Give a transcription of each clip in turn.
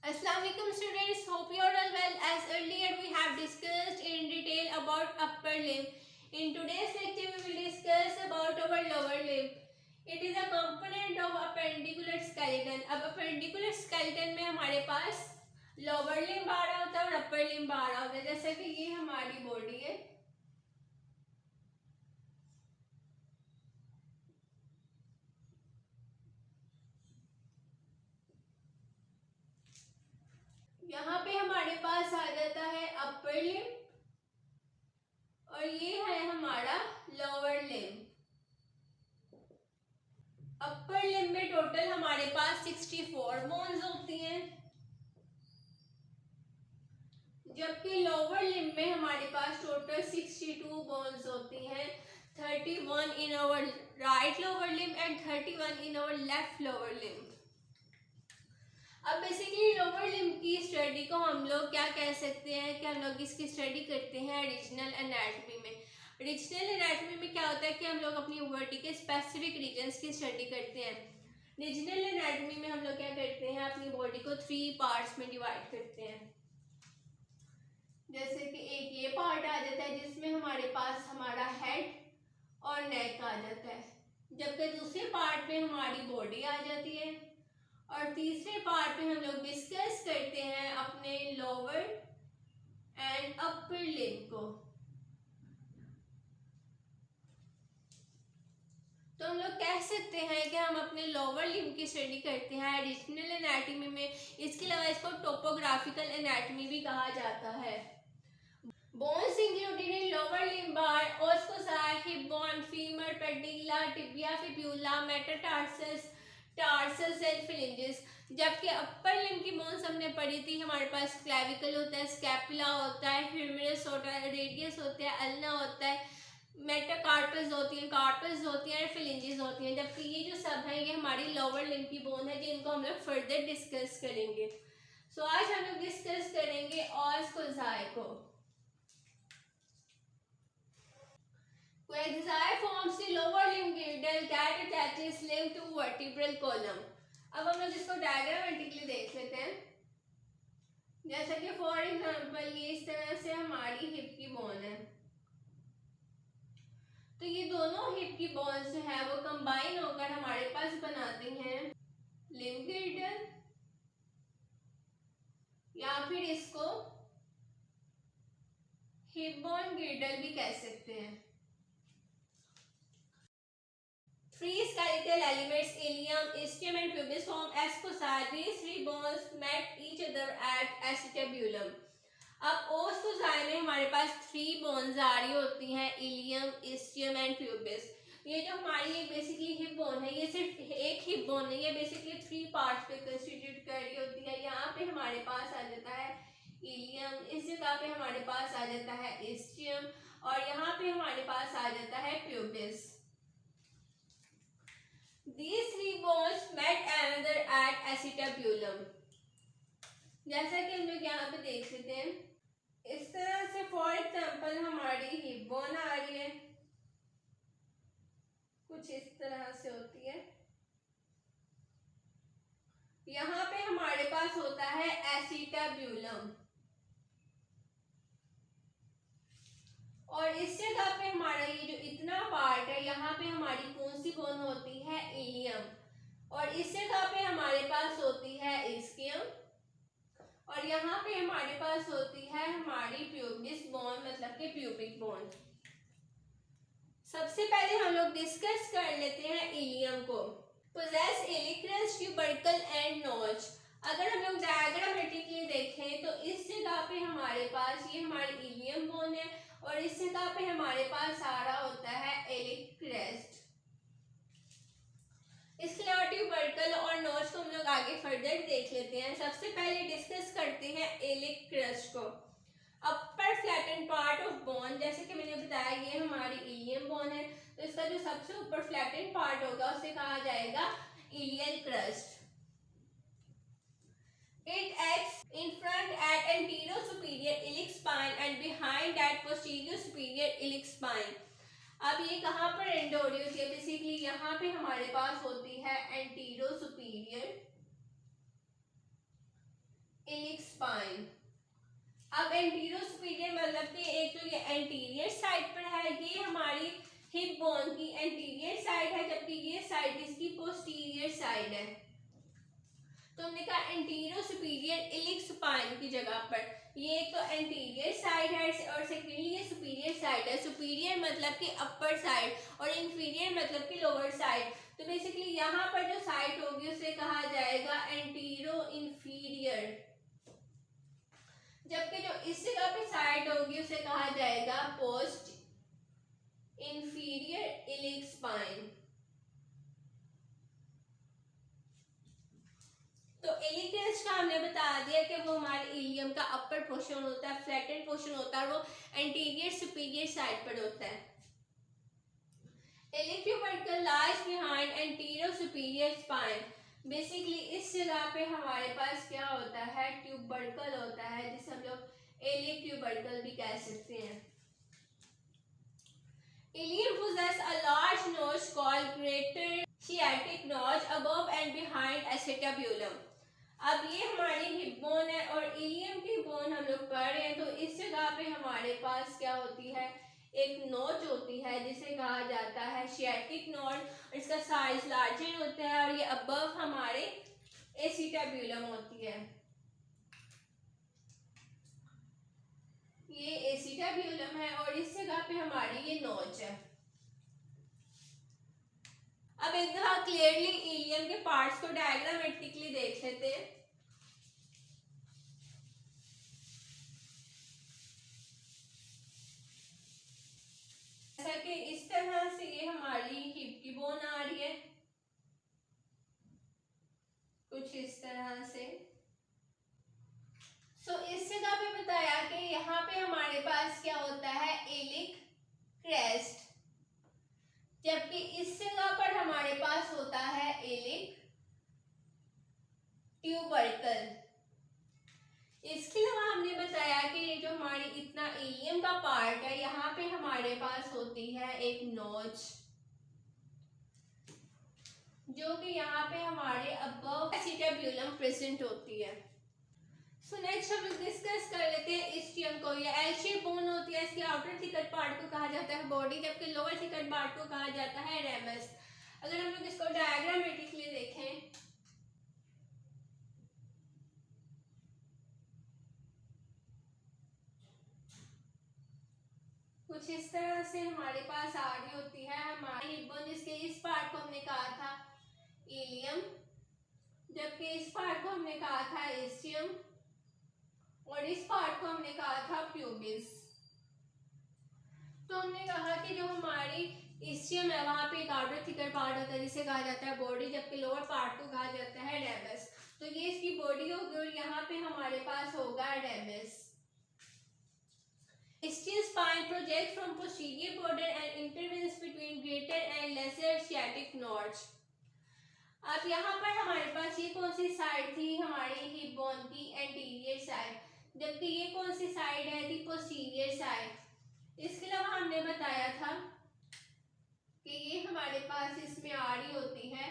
Assalamualaikum students, hope you are all well. As earlier we have discussed in detail about upper limb. In today's lecture we will discuss about our lower limb. It is a component of appendicular skeleton. अब appendicular skeleton में हमारे पास lower limb आ रहा होता है और upper limb आ रहा होता है. जैसे कि ये हमारी बॉडी है, यहाँ पे हमारे पास आ जाता है अपर लिम्ब और ये है हमारा लोअर लिम्ब. अपर लिम्ब में टोटल हमारे पास 64 बोन्स होती हैं, जबकि लोअर लिम्ब में हमारे पास टोटल 62 बोन्स होती हैं. 31 in our right lower limb and 31 in our left lower limb. अब बेसिकली लोअर लिम्ब की स्टडी को हम लोग क्या कह सकते हैं कि हम लोग इसकी स्टडी करते हैं रीजनल एनाटॉमी में. रीजनल एनाटॉमी में क्या होता है कि हम लोग अपनी बॉडी के स्पेसिफिक रीजन्स की स्टडी करते हैं. रीजनल एनाटॉमी में हम लोग क्या करते हैं, अपनी बॉडी को 3 पार्ट्स में डिवाइड करते हैं. जैसे कि एक ये पार्ट आ जाता है जिसमें हमारे पास हमारा हेड और नेक आ जाता है, जबकि दूसरे पार्ट में हमारी बॉडी आ जाती है और तीसरे पार्ट में हम लोग डिस्कस करते हैं अपने लोअर एंड अपर लिम्ब को. तो हम लोग कह सकते हैं कि हम अपने लोअर लिम्ब की स्टडी करते हैं रीजनल एनाटॉमी में. इसके अलावा इसको टोपोग्राफिकल एनाटॉमी भी कहा जाता है. Bones included in lower limb are os coxae, hip bone, femur, patella, tibia, fibula, metatarsus, tarsus and phalanges. जबकि अपर लिम्ब की बोन्स हमने पढ़ी थी, हमारे पास क्लेविकल होता है, स्कैपुला होता है, ह्यूमरस होता है, रेडियस होता है, अल्ना होता है, मेटाकार्पस होती है, कार्पस होती है और फिलेंजेस होती हैं. जबकि ये जो सब है ये हमारी लोअर लिम्ब की बोन है जिनको हम लोग फर्दर डिस्कस करेंगे. सो आज हम लोग डिस्कस करेंगे ओस्कोसाई को. Coaxia forms the lower limb girdle that attaches limb to vertebral column. अब हम लोग इसको डायग्रामेटिकली देख लेते हैं. जैसा कि फॉर एग्जांपल ये इस तरह से हमारी हिप की बोन है, तो ये दोनों हिप की बोन्स जो है वो कंबाइन होकर हमारे पास बनाती हैं लिम्ब गिर्डल, या फिर इसको हिप बोन गिर्डल भी कह सकते हैं. Three skeletal elements, ilium, ischium and pubis form ascosa. These 3 bones met each other at acetabulum. अब ओस्कोसाई में हमारे पास 3 बोन्स आ रही होती हैं, इलियम, इस्चियम एंड प्यूबिस. ये जो हमारी एक बेसिकली हिप बोन है, ये सिर्फ एक हिप बोन नहीं है, बेसिकली 3 पार्ट्स पे कंस्टिट्यूट कर रही होती है. यहाँ पे हमारे पास आ जाता है इलियम, इस जगह पे हमारे पास आ जाता है इस्चियम और यहाँ पे हमारे पास आ जाता है pubis. These 3 bones met another at acetabulum. जैसा कि हम लोग यहाँ पे देख सकते हैं, इस तरह से फॉर एग्जाम्पल हमारी हिप बोन आ रही है, कुछ इस तरह से होती है. यहाँ पे हमारे पास होता है एसिटाब्यूलम और इस जगह पे हमारा ये जो इतना पार्ट है यहाँ पे हमारी कौन सी बोन होती है, इलियम, और इस जगह पे हमारे पास होती है इस्कियम और यहाँ पे हमारे पास होती है हमारी प्यूबिस बोन, मतलब कि प्यूबिक बोन. सबसे पहले हम लोग डिस्कस कर लेते हैं इलियम को. Possesses iliac crest, tubercle and notch. अगर हम लोग डायग्रामेटिकली देखें तो इस जगह पे हमारे पास ये हमारी इलियम बोन है और इस जगह पे हमारे पास आ रहा होता है iliac crest. इसके अलावा ट्यूबरकल और नोच को हम लोग आगे फर्दर देख लेते हैं. सबसे पहले डिस्कस करते हैं iliac crest को. अपर फ्लैटन पार्ट ऑफ बोन, जैसे कि मैंने बताया ये हमारी इलियम बोन है, तो इसका जो सबसे ऊपर फ्लैटन पार्ट होगा उसे कहा जाएगा ileal crust. It acts in front at anterior superior iliac spine and behind at posterior superior iliac spine. अब ये कहाँ पर एंड हो रही होती है, बेसिकली यहाँ पे हमारे पास होती है एंटीरो सुपीरियर इलिक स्पाइन। अब एंटीरियो सुपीरियर मतलब कि एक तो ये एंटीरियर साइड पर है, ये हमारी हिप बोन की एंटीरियर साइड है, जबकि ये साइड इसकी पोस्टीरियर साइड है। तो हमने कहा एंटीरियो सुपीरियर इलिक स्पाइन की जगह पर ये एक तो एंटीरियर साइड है और सेकेंडली ये सुपीरियर साइड है। सुपीरियर मतलब कि अपर साइड और इंफीरियर मतलब कि लोअर साइड। तो बेसिकली यहाँ पर जो साइड होगी उसे कहा जाएगा एंटीरो इंफीरियर, जबकि जो इस जगह पे साइड होगी उसे कहा जाएगा पोस्ट इंफीरियर इलिक स्पाइन। तो इलिक क्रेस्ट का हमने बता दिया कि वो हमारे इलियम का अपर पोर्शन होता है, फ्लैटेंड पोर्शन होता है, वो एंटीरियर सुपीरियर साइड पर होता है। Iliac tubercle lies behind anterior superior spine. Basically इस जगह पे हमारे पास क्या होता है, ट्यूबरकल होता है, जिसे हम लोग इलिक ट्यूबरकल भी कह सकते हैं। Ilium possess a large notch called greater sciatic notch above and behind acetabulum। अब ये हमारी हिप बोन है और इलियम की बोन हम लोग पढ़ रहे हैं, तो इस जगह पे हमारे पास क्या होती है, एक नोच होती है जिसे कहा जाता है sciatic notch। इसका साइज लार्जर होता है और ये अबव हमारे एसिटाब्यूलम होती है। ये एसिटाब्यूलम है और इस जगह पे हमारी ये नोच है। अब एक दफा क्लियरली इलियम के पार्ट्स को डायग्रामेटिकली देख लेते हैं। जैसा कि इस तरह से ये हमारी हिप की बोन आ रही है, कुछ इस तरह से। इस जगह पे बताया कि यहाँ पे हमारे पास क्या होता है, इलिक क्रेस्ट, जबकि इस जगह पर हमारे पास होता है इलिक ट्यूबरकल। इसके अलावा हमने बताया कि ये जो हमारी इतना इलियम का पार्ट है, यहाँ पे हमारे पास होती है एक नोच, जो कि यहाँ पे हमारे अबव एसिटाब्यूलम प्रेजेंट होती है। सो नेक्स्ट हम लोग डिस्कस कर लेते हैं इस्टियम को। ये एल शेप बोन होती है, इसके आउटर थिकर पार्ट को कहा जाता है बॉडी, जबकि लोअर थिकर पार्ट को कहा जाता है रेमस। अगर हम लोग इसको डायग्रामेटिकली देखें, कुछ इस तरह से हमारे पास आ रही होती है हमारी हिप बोन, जिसके इस पार्ट को हमने कहा था इलियम, जबकि इस पार्ट को हमने कहा था इस्टियम और इस पार्ट को हमने कहा था प्यूबिस। तो हमने कहा कि जो हमारी इस्टियम है वहां पे एक आउटर थिकर पार्ट होता है जिसे कहा जाता है बॉडी, जबकि लोअर पार्ट को कहा जाता है रेमस। तो ये इसकी बॉडी होगी और यहाँ पे हमारे पास होगा ramus. Ischial spine projects from posterior border and intervenes between greater and lesser sciatic notch। अब यहाँ पर हमारे पास ये कौन सी साइड थी, हमारी हिप बोन की एंटीरियर साइड, जबकि ये कौन सी साइड है, थी पोस्टीरियर साइड। इसके अलावा हमने बताया था कि ये हमारे पास इसमें आ रही होती है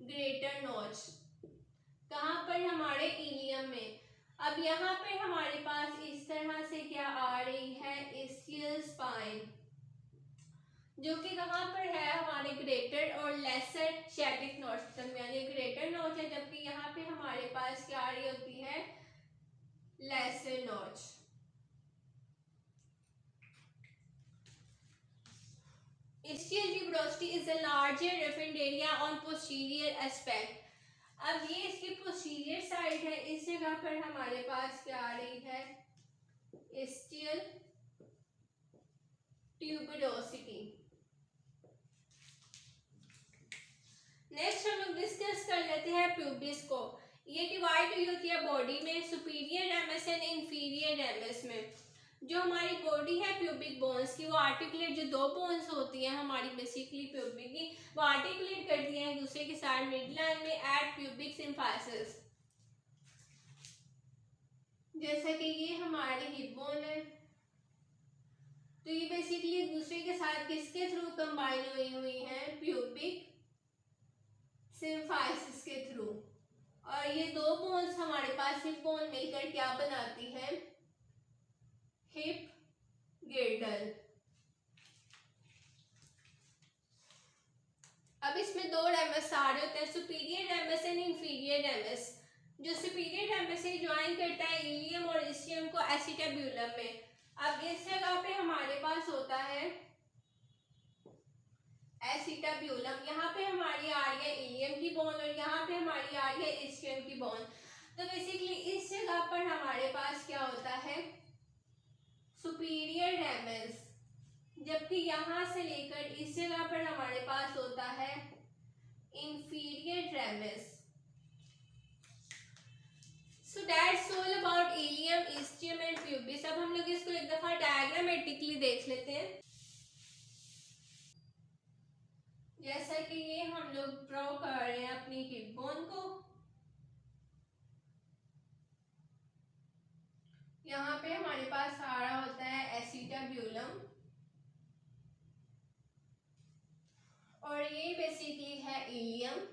ग्रेटर नॉच, कहाँ पर, हमारे इलियम में। अब यहाँ पे हमारे पास इस तरह से क्या आ रही है, इस्कियल स्पाइन, जो कि कहाँ पर है, हमारे ग्रेटर और लेसर सैटिक नॉच के दरमियान। ये ग्रेटर नॉच है, जबकि यहाँ पे हमारे पास क्या आ रही होती है, lesser notch. Ischial tuberosity is a larger roughened area on posterior aspect। अब ये इसकी पोस्टीरियर साइड है, इस जगह पर हमारे पास क्या आ रही है, ischial tuberosity। नेक्स्ट हम लोग डिस्कस कर लेते हैं प्यूबिस को। ये डिवाइड हुई होती है बॉडी में, superior ramus and inferior ramus में। जो हमारी बॉडी है प्यूबिक बोन्स की, वो आर्टिकुलेट, जो दो बोन्स होती हैं हमारी बेसिकली प्यूबिक की, वो आर्टिकुलेट करती हैं एक दूसरे के साथ मिड लाइन में एट प्यूबिक सिम्फाइसिस। जैसे कि ये हमारी हिप बोन है, तो ये बेसिकली एक दूसरे के साथ किसके थ्रू कंबाइन हुई हैं, प्यूबिक सिम्फाइसिस के थ्रू। और और ये दो बोन्स हमारे पास हिप बोन मिलकर क्या बनाती है, हिप गिर्डल। अब इसमें दो रेमस आ रहे होते हैं, superior ramus and inferior ramus. जो सुपीरियर रेमस से ज्वाइन करता है इलियम और इस्टियम को एसिटाब्यूलम में। अब इस जगह पे हमारे पास होता है एसिटाब्यूलम, यहाँ पे हमारी आ रही है इलियम की बोन और यहाँ पे हमारी आ रही है इस्टियम की बोन। तो बेसिकली इस जगह पर हमारे पास क्या होता है, सुपीरियर रेमस, जबकि यहां से लेकर इस जगह पर हमारे पास होता है inferior ramus. So that's all about ilium, ischium and pubis. अब हम लोग इसको एक दफा डायग्रामेटिकली देख लेते हैं। जैसा कि ये हम लोग ड्रॉ कर रहे हैं अपनी हिप बोन को, यहाँ पे हमारे पास आ रहा होता है एसिटाब्यूलम और ये बेसिकली है इलियम।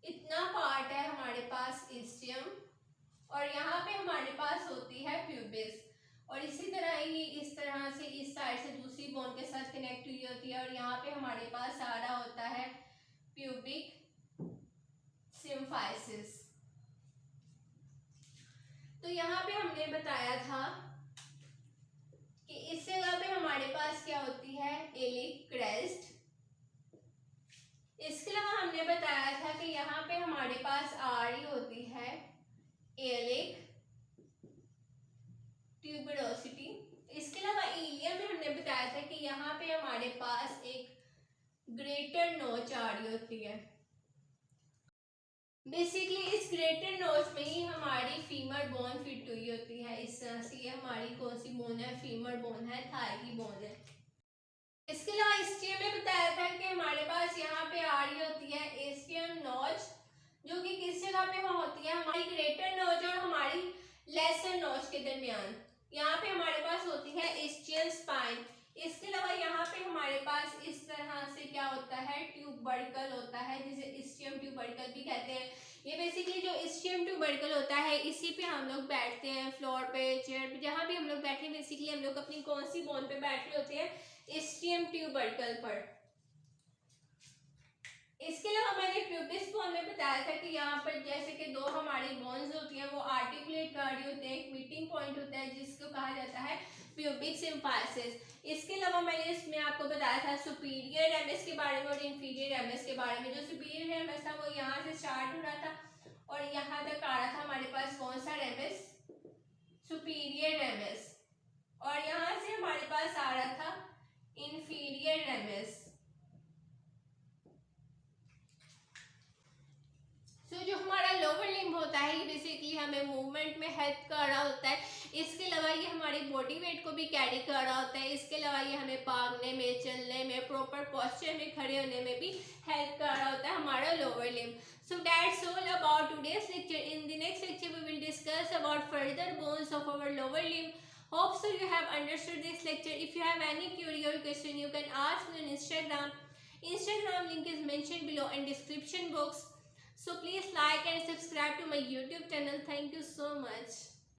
इतना पार्ट है हमारे पास इस्टियम और यहाँ पे हमारे पास होती है प्यूबिस। और इसी तरह ये इस तरह से इस साइड से दूसरी बोन के साथ कनेक्ट हुई होती है और यहाँ पे हमारे पास आ रहा होता है प्यूबिक सिम्फाइसिस। तो यहाँ पे हमने बताया था कि इस जगह पे हमारे पास क्या होती है, एलिक क्रेस्ट। इसके अलावा हमने बताया था कि यहाँ पे हमारे पास आ रही होती है एलिक ट्यूबरोसिटी। इसके अलावा इलियम में हमने बताया था कि यहाँ पे हमारे पास एक ग्रेटर नोच आ रही होती है। बेसिकली इस ग्रेटर नोच में ही हमारी फीमर बोन फिट हुई होती है। इस तरह से ये हमारी कौन सी बोन है, फीमर बोन है, थाई की बोन है। इसके अलावा इस्टियम में बताया था कि हमारे पास यहाँ पे आ रही होती है इस्टियम नोच, जो कि किस जगह पे होती है, हमारी ग्रेटर नोच और हमारी लेसर नोच के दरमियान। यहाँ पे हमारे पास होती है इस्टियन स्पाइन। इसके अलावा यहाँ पे हमारे पास इस तरह से क्या होता है, ट्यूबरकल होता है, जिसे इस्टियम ट्यूबरकल भी कहते हैं। ये बेसिकली जो इस्टियम ट्यूबरकल होता है इसी पे हम लोग बैठते हैं, फ्लोर पे, चेयर पे, जहाँ भी हम लोग बैठे हैं बेसिकली हम लोग अपनी कौन सी बोन पे बैठ रहे होते हैं, इस्टियम ट्यूबरकल पर। इसके अलावा मैंने प्यूबिस बोन में बताया था कि यहाँ पर जैसे कि दो हमारी बोन्स होती हैं वो आर्टिकुलेट कर रही होती है, एक मीटिंग पॉइंट होता है जिसको कहा जाता है प्यूबिक सिम्फाइसिस। इसके अलावा मैंने इसमें आपको बताया था सुपीरियर रेमस के बारे में और इंफीरियर रेमस के बारे में। जो सुपीरियर रेमस था वो यहाँ से स्टार्ट हो रहा था और यहाँ तक आ रहा था हमारे पास कौन सा रेमस, सुपीरियर रेमस, और यहाँ से हमारे पास आ रहा था इंफीरियर रेमस। जो हमारा लोअर लिम्ब होता है ये बेसिकली हमें मूवमेंट में हेल्प कर रहा होता है। इसके अलावा ये हमारी बॉडी वेट को भी कैरी कर रहा होता है। इसके अलावा ये हमें भागने में, चलने में, प्रॉपर पोस्चर में खड़े होने में भी हेल्प कर रहा होता है हमारा lower limb. So that's all about today's lecture. In the next lecture we will discuss about further bones of our lower limb. Hope so you have understood this lecture. If you have any query or question you can ask me on Instagram. Instagram link is mentioned below in description box. So please like and subscribe to my YouTube channel. Thank you so much.